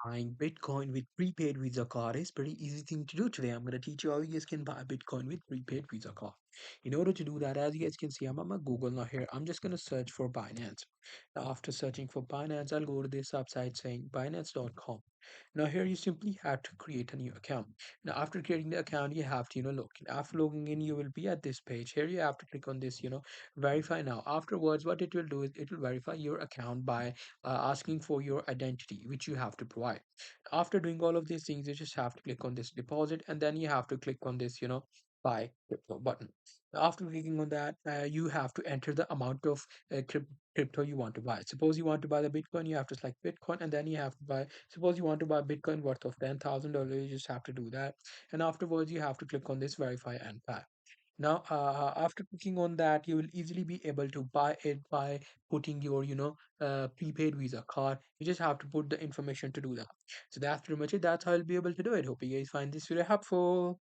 Buying Bitcoin with prepaid Visa card is pretty easy thing to do today. I'm going to teach you how you guys can buy Bitcoin with prepaid Visa card. In order to do that, as you guys can see, I'm on my Google now here. I'm just going to search for Binance. Now, after searching for Binance, I'll go to this website saying Binance.com. Now here you simply have to create a new account. Now after creating the account, you have to, log in. After logging in, you will be at this page. Here you have to click on this, verify now. Afterwards, what it will do is it will verify your account by asking for your identity, which you have to provide. After doing all of these things, you just have to click on this deposit, and then you have to click on this, buy crypto button. After clicking on that, you have to enter the amount of crypto you want to buy. Suppose you want to buy the Bitcoin, you have to select Bitcoin, and then you have to buy. Suppose you want to buy Bitcoin worth of $10,000, you just have to do that, and afterwards you have to click on this verify and buy. Now, after clicking on that, you will easily be able to buy it by putting your, prepaid Visa card. You just have to put the information to do that. So that's pretty much it. That's how you'll be able to do it. Hope you guys find this video helpful.